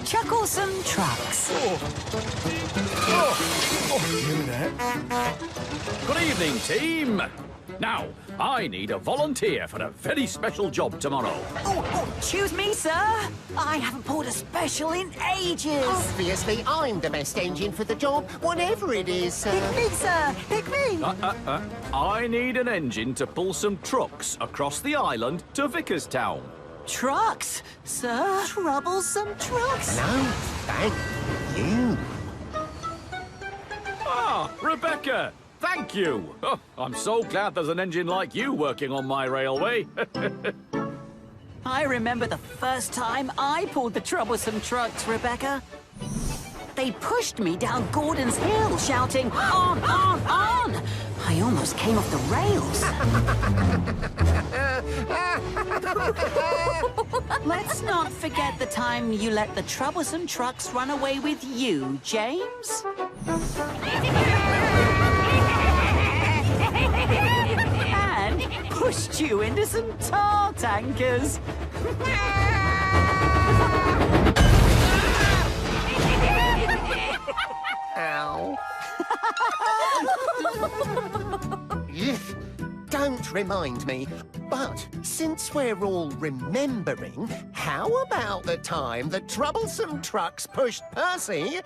Chucklesome trucks. Give me that. Good evening, team. Now, I need a volunteer for a very special job tomorrow. Choose me, sir. I haven't pulled a special in ages. Obviously, I'm the best engine for the job, whatever it is, sir. Pick me, sir. Pick me. I need an engine to pull some trucks across the island to Vickerstown. Trucks, sir. Troublesome trucks. No, thank you. Ah, Rebecca, thank you. Oh, I'm so glad there's an engine like you working on my railway. I remember the first time I pulled the troublesome trucks, Rebecca. They pushed me down Gordon's Hill, shouting, "On, on, on!" I almost came off the rails. Let's not forget the time you let the troublesome trucks run away with you, James. And pushed you into some tar tankers. Ow. Don't remind me. But since we're all remembering, how about the time the troublesome trucks pushed Percy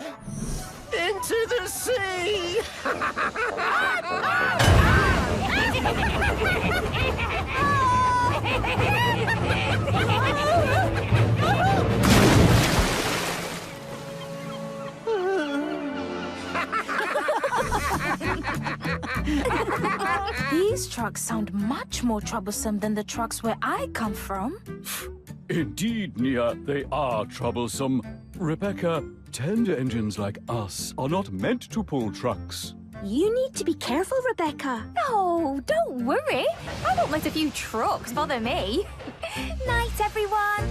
into the sea? These trucks sound much more troublesome than the trucks where I come from. Indeed, Nia, they are troublesome. Rebecca, tender engines like us are not meant to pull trucks. You need to be careful, Rebecca. No, don't worry. I won't let a few trucks bother me. Night, everyone.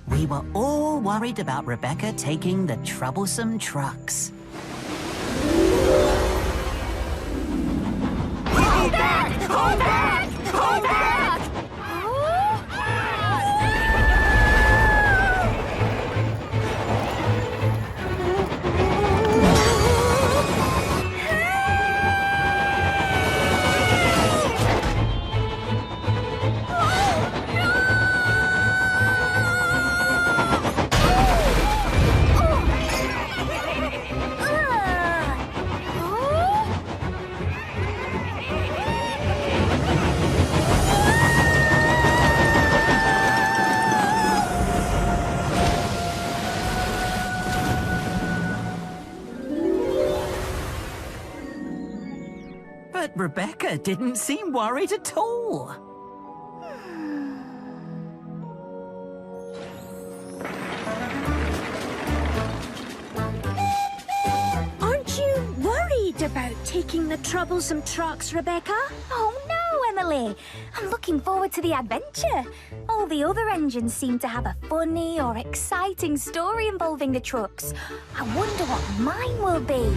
We were all worried about Rebecca taking the troublesome trucks. Hold back! Hold back! Hold back! But Rebecca didn't seem worried at all. Aren't you worried about taking the troublesome trucks, Rebecca? Oh, no, Emily. I'm looking forward to the adventure. All the other engines seem to have a funny or exciting story involving the trucks. I wonder what mine will be.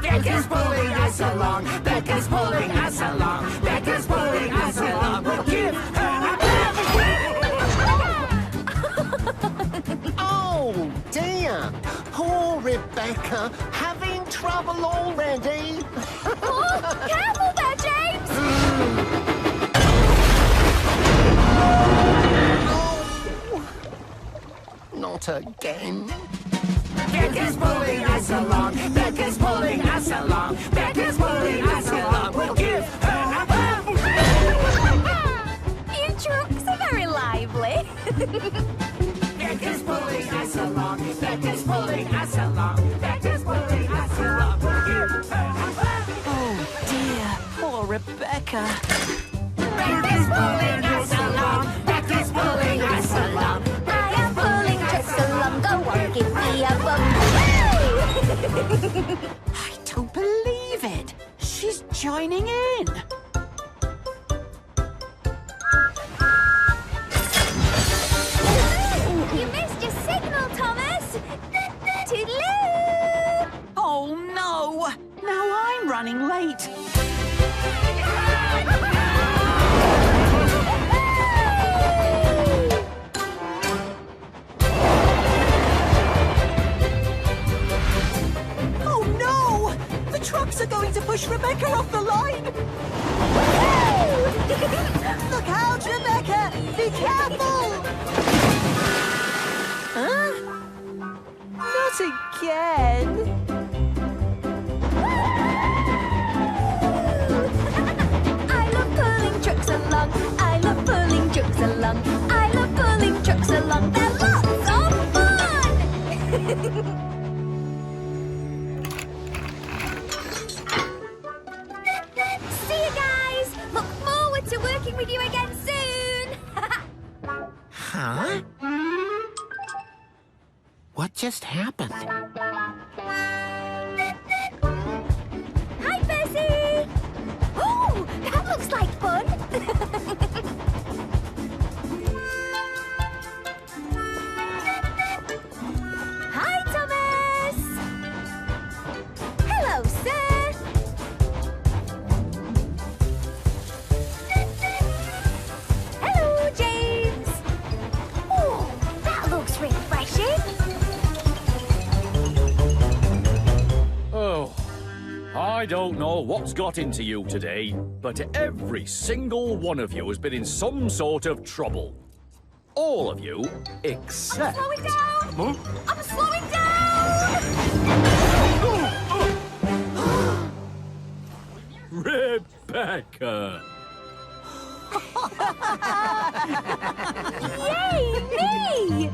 Becca's pulling us along. Becca's pulling us along. Becca's pulling us along. We'll give her a Oh, dear. Poor Rebecca. Having trouble already. Oh, careful there, James! Oh, not again. Becca's pulling us along. Becca's pulling us along. Becca's pulling us along. We'll give her You trucks are very lively. Becca's pulling us along. Becca's pulling us along. Becca's pulling us along. We'll give her Oh dear, poor Rebecca. Becca's pulling us along. Becca's pulling us along. I am pulling just along. Go on, give me a bump. I don't believe it. She's joining in. You missed your signal, Thomas. Toodaloo! Oh running late. Oh no! The trucks are going to push Rebecca off the line! Look out, Rebecca! Be careful! Huh? Not again! I love pulling trucks along. I love pulling trucks along. I love pulling trucks along. They're lots of fun! See you guys! Look forward to working with you again soon! Huh? What just happened? Hi, Percy! Oh, that looks like fun! Hi, Thomas! Hello, sir! Hello, James! Oh, that looks refreshing! Oh, I don't know what's got into you today, but every single one of you has been in some sort of trouble. All of you, except... Slow it down! Huh? I'm slowing down! Rebecca! Yay, me!